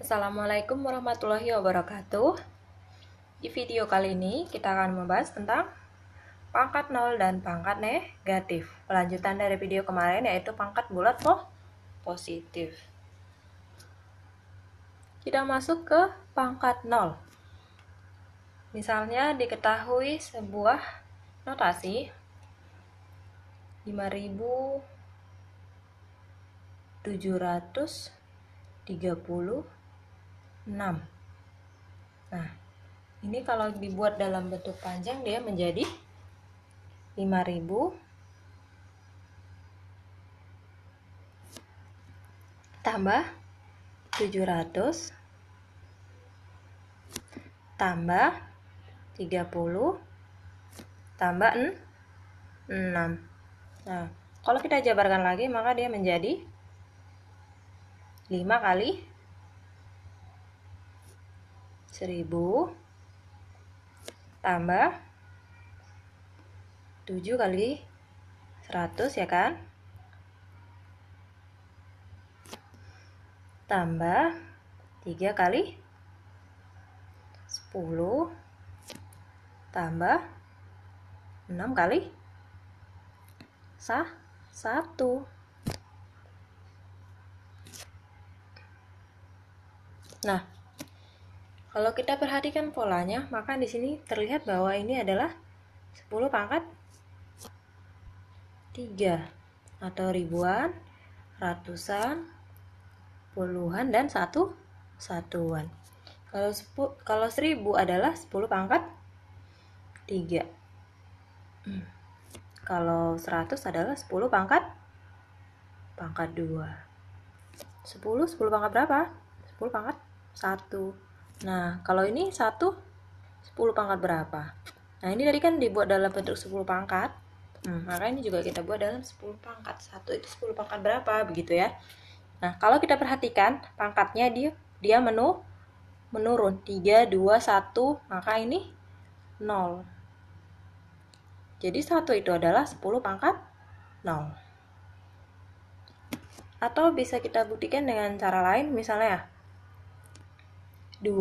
Assalamualaikum warahmatullahi wabarakatuh. Di video kali ini kita akan membahas tentang pangkat nol dan pangkat negatif. Lanjutan dari video kemarin yaitu pangkat bulat positif. Kita masuk ke pangkat nol. Misalnya diketahui sebuah notasi 5.736. Nah, ini kalau dibuat dalam bentuk panjang dia menjadi 5.000 tambah 700 tambah 30 tambah 6. Nah, kalau kita jabarkan lagi maka dia menjadi 5 kali 1000 tambah 7 kali 100 ya kan, tambah 3 kali 10 tambah 6 kali 1. Nah, kalau kita perhatikan polanya, maka di sini terlihat bahwa ini adalah 10 pangkat 3 atau ribuan, ratusan, puluhan, dan satuan. Kalau 1000 adalah 10 pangkat 3. Kalau 100 adalah 10 pangkat 2. 10 pangkat berapa? 10 pangkat 1. Nah, kalau ini 1 10 pangkat berapa? Nah, ini tadi kan dibuat dalam bentuk 10 pangkat. Maka ini juga kita buat dalam 10 pangkat. 1 itu 10 pangkat berapa? Begitu ya. Nah, kalau kita perhatikan pangkatnya dia menurun 3, 2, 1, maka ini 0. Jadi 1 itu adalah 10 pangkat 0. Atau bisa kita buktikan dengan cara lain, misalnya 2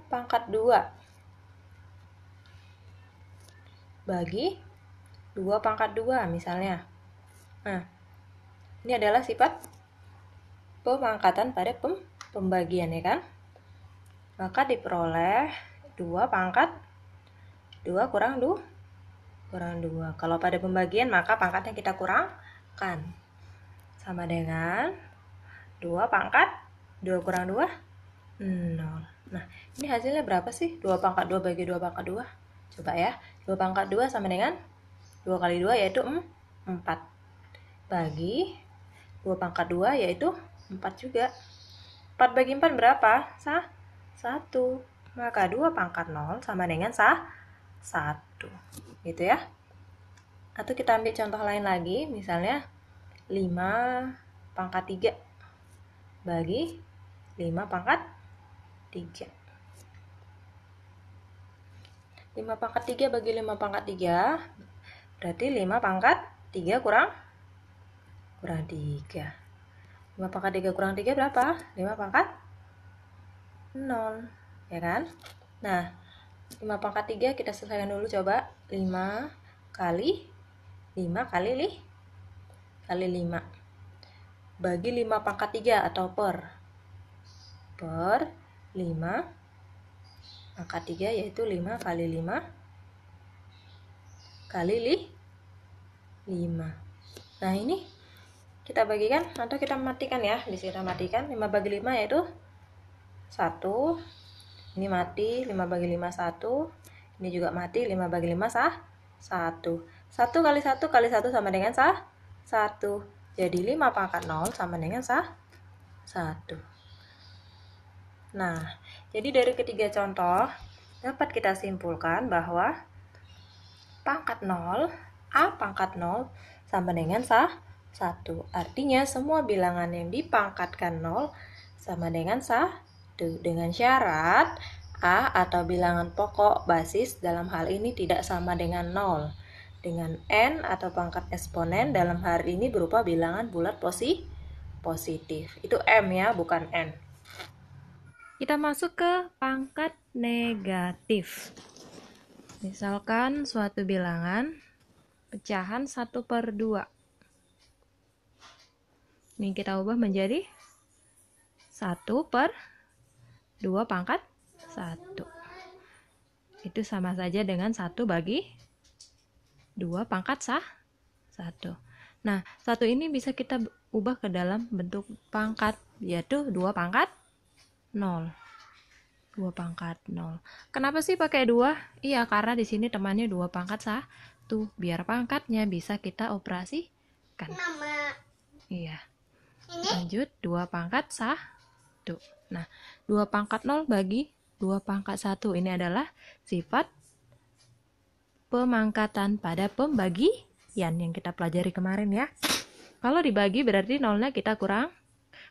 pangkat 2 bagi 2 pangkat 2 misalnya. Nah, ini adalah sifat pemangkatan pada pembagian ya kan. Maka diperoleh 2 pangkat 2 kurang 2. Kalau pada pembagian maka pangkatnya kita kurangkan. Sama dengan 2 pangkat 2 kurang 2, 0. Nah, ini hasilnya berapa sih? 2 pangkat 2 bagi 2 pangkat 2. Coba ya, 2 pangkat 2 sama dengan 2 kali 2 yaitu 4. Bagi 2 pangkat 2 yaitu 4 juga. 4 bagi 4 berapa? 1. Maka 2 pangkat 0 sama dengan 1. Gitu ya. Atau kita ambil contoh lain lagi, misalnya 5 pangkat 3 bagi 5 pangkat 3. 5 pangkat 3 bagi 5 pangkat 3 berarti 5 pangkat 3 kurang 3. 5 pangkat 3 kurang 3 berapa? 5 pangkat 0 ya kan. Nah, 5 pangkat 3 kita selesaikan dulu, coba 5 kali 5 kali 5 bagi 5 pangkat 3 atau per 5 pangkat 3 yaitu 5 kali 5 kali 5. Nah, ini kita bagikan atau kita matikan ya. Di sini kita matikan 5 bagi 5 yaitu 1. Ini mati, 5 bagi 5 1. Ini juga mati, 5 bagi 5 1. 1 kali 1 kali 1 sama dengan 1. Jadi 5 pangkat 0 sama dengan 1. Nah, jadi dari ketiga contoh dapat kita simpulkan bahwa pangkat 0, A pangkat 0 sama dengan 1. Artinya semua bilangan yang dipangkatkan 0 sama dengan 1. Dengan syarat A atau bilangan pokok basis dalam hal ini tidak sama dengan 0. dengan n atau pangkat eksponen dalam hal ini berupa bilangan bulat positif. Itu m ya, bukan n. Kita masuk ke pangkat negatif. Misalkan suatu bilangan pecahan 1/2. Ini kita ubah menjadi 1/2 pangkat 1. Itu sama saja dengan 1 bagi 2 pangkat 1. Nah, 1 ini bisa kita ubah ke dalam bentuk pangkat, yaitu 2 pangkat 0. 2 pangkat 0. Kenapa sih pakai 2? Iya, karena di sini temannya 2 pangkat 1. Biar pangkatnya bisa kita operasikan. Iya. Lanjut, 2 pangkat 1. Nah, 2 pangkat 0 bagi 2 pangkat 1. Ini adalah sifat pemangkatan pada pembagian yang kita pelajari kemarin ya. Kalau dibagi berarti nolnya kita kurang,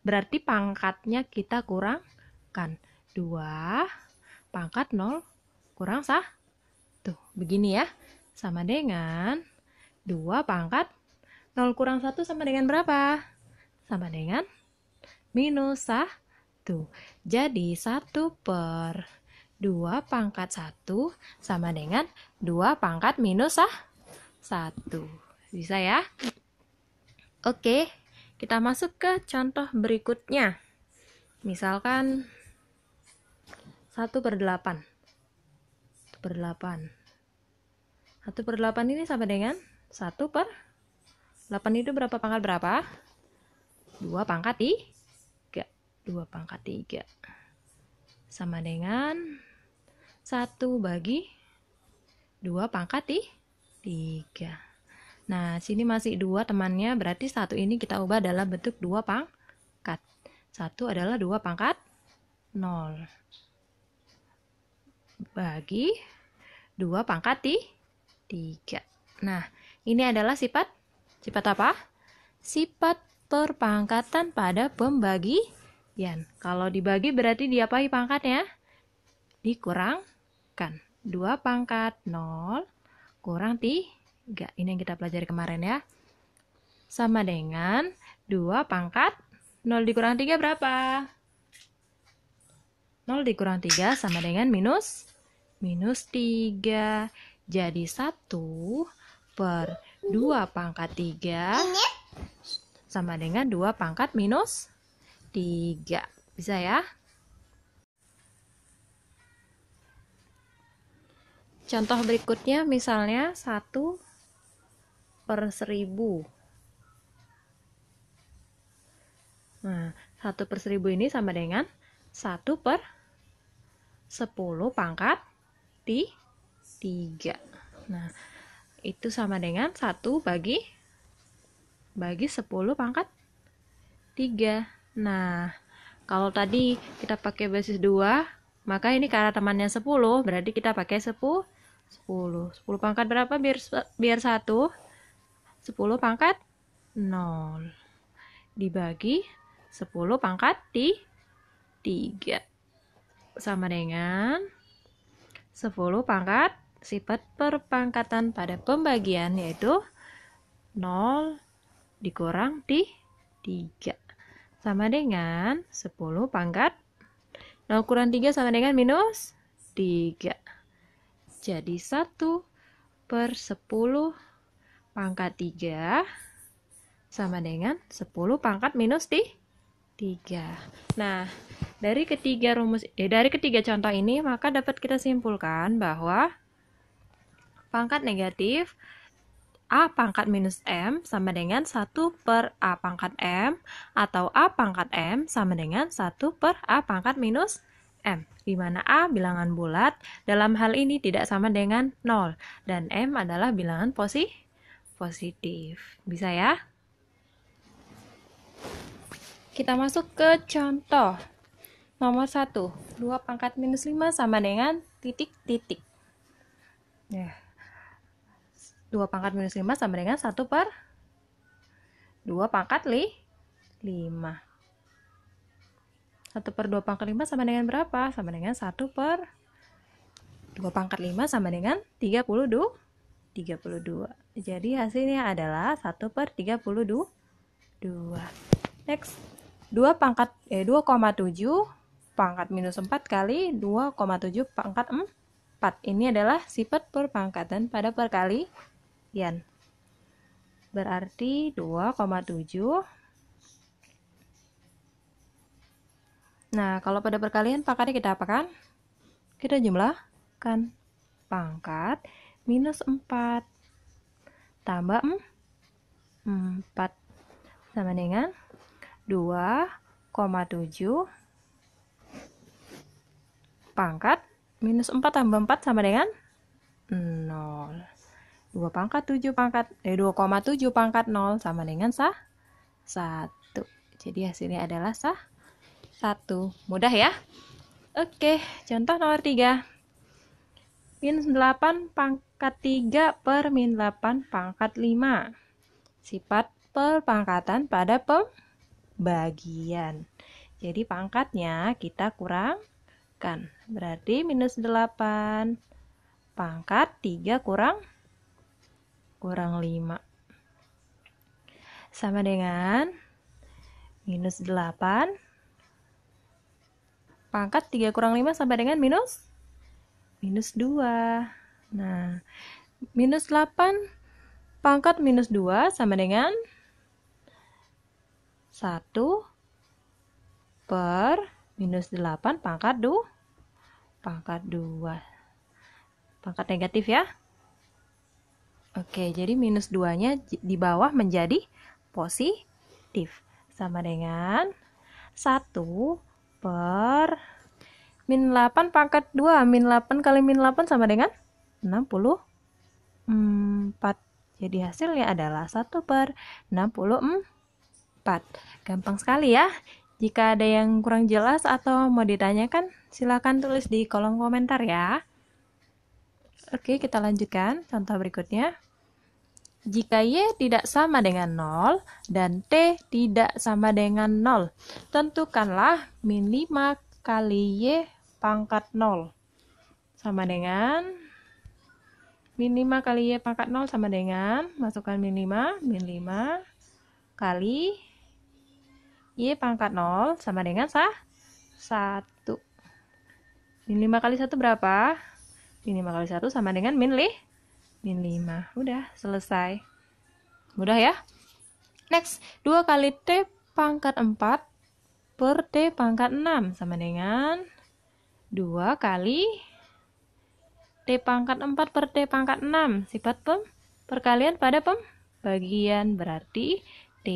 berarti pangkatnya kita kurangkan. 2 pangkat 0 kurang 1. Begini ya. Sama dengan 2 pangkat 0 kurang 1 sama dengan berapa? Sama dengan minus 1. Jadi 1/2 pangkat 1 sama dengan 2 pangkat minus 1. Bisa ya? Oke, kita masuk ke contoh berikutnya. Misalkan 1/8. 1/8. 1/8 ini sama dengan 1/8 itu berapa pangkat berapa? 2 pangkat 3. 2 pangkat 3. Sama dengan 1 bagi 2 pangkat 3. Nah, sini masih 2 temannya, berarti 1 ini kita ubah dalam bentuk 2 pangkat. 1 adalah 2 pangkat 0. Bagi 2 pangkat 3. Nah, ini adalah sifat apa? Sifat perpangkatan pada pembagian. Kalau dibagi berarti diapain pangkatnya? Dikurangkan. 2 pangkat 0 kurang 3. Ini yang kita pelajari kemarin ya. Sama dengan 2 pangkat 0 dikurang 3 berapa? 0 dikurang 3 sama dengan minus 3. Jadi 1/2 pangkat 3 sama dengan 2 pangkat minus 3. Bisa ya? Contoh berikutnya misalnya 1/1000. Nah, 1/1000 ini sama dengan 1/10 pangkat 3. Nah, itu sama dengan 1 bagi 10 pangkat 3. Nah, kalau tadi kita pakai basis 2, maka ini karena temannya 10, berarti kita pakai 10. 10 pangkat berapa biar 1? 10 pangkat 0. Dibagi 10 pangkat 3. Sama dengan 10 pangkat sifat perpangkatan pada pembagian, yaitu 0 dikurang 3 sama dengan 10 pangkat 0 kurang 3 sama dengan minus 3. Jadi 1/10 pangkat 3 sama dengan 10 pangkat minus 3. Nah, dari ketiga contoh ini maka dapat kita simpulkan bahwa pangkat negatif A pangkat minus M sama dengan 1/A pangkat M, atau A pangkat M sama dengan 1/A pangkat minus M, di mana A bilangan bulat, dalam hal ini tidak sama dengan 0, dan M adalah bilangan positif. Bisa ya? Kita masuk ke contoh nomor 1. 2 pangkat minus 5 sama dengan titik-titik. Ya. 2 pangkat minus 5 sama dengan 1/2 pangkat 5. 1/2 pangkat 5 sama dengan berapa? Sama dengan 1/2 pangkat 5 sama dengan 32. 32. Jadi hasilnya adalah 1/32. Next, 2,7 pangkat minus 4 kali 2,7 pangkat 4. Ini adalah sifat perpangkatan pada perkalian. Berarti 2,7. Nah, kalau pada perkalian pangkatnya kita apakan? Kita jumlahkan. Pangkat minus 4 tambah 4 sama dengan 2,7 pangkat minus 4 tambah 4 sama dengan 0. 2,7 pangkat 0 sama dengan 1. Jadi hasilnya adalah 1. Mudah ya? Oke, contoh nomor 3. Min 8 pangkat 3 per min 8 pangkat 5. Sifat perpangkatan pada pembagian. Jadi pangkatnya kita kurangkan. Berarti minus 8 pangkat 3 kurang 5. Sama dengan minus 8 pangkat 3 kurang 5 sama dengan minus 2. Nah, minus 8 pangkat minus 2 sama dengan 1 per minus 8 pangkat 2. Pangkat negatif ya. Oke, jadi minus 2-nya di bawah menjadi positif. Sama dengan 1 per min 8 pangkat 2. Min 8 kali min 8 sama dengan 64. Jadi hasilnya adalah 1/64. Gampang sekali ya. Jika ada yang kurang jelas atau mau ditanyakan, silakan tulis di kolom komentar ya. Oke, kita lanjutkan contoh berikutnya. Jika Y tidak sama dengan 0 dan T tidak sama dengan 0, tentukanlah min 5 kali Y pangkat 0 sama dengan min 5 kali Y pangkat 0 sama dengan, masukkan min 5 kali Y pangkat 0 sama dengan 1. Min 5 kali 1 berapa? Min 5 kali 1 sama dengan min 5. Udah, selesai. Mudah ya? Next, 2 kali T pangkat 4 per T pangkat 6 sama dengan 2 kali T pangkat 4 per T pangkat 6. Sifat perkalian pada pembagian. Berarti T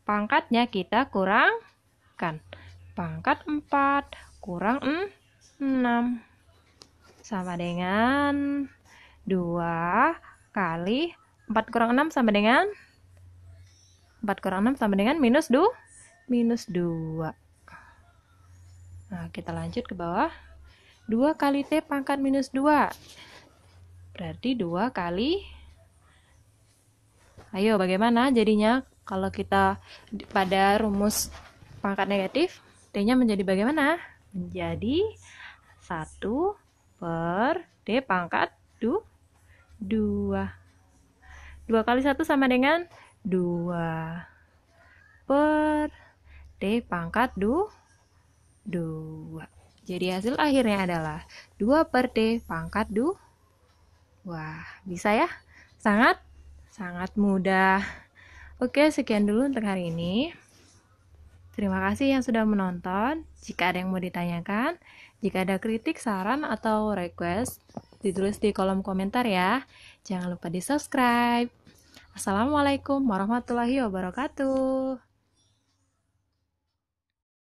pangkatnya kita kurangkan. Pangkat 4 kurang 6 sama dengan 2 kali 4 kurang 6 sama dengan minus 2. Nah, kita lanjut ke bawah. 2 kali T pangkat minus 2. Berarti 2 kali. Ayo, bagaimana jadinya kalau kita pada rumus pangkat negatif? T-nya menjadi bagaimana? Menjadi 1 per T pangkat 2. 2 kali 1 sama dengan 2 per T pangkat 2. Jadi hasil akhirnya adalah 2 per T pangkat 2. Wah, bisa ya? Sangat mudah. Oke, sekian dulu untuk hari ini. Terima kasih yang sudah menonton. Jika ada yang mau ditanyakan, jika ada kritik, saran, atau request, ditulis di kolom komentar ya. Jangan lupa di subscribe. Assalamualaikum warahmatullahi wabarakatuh.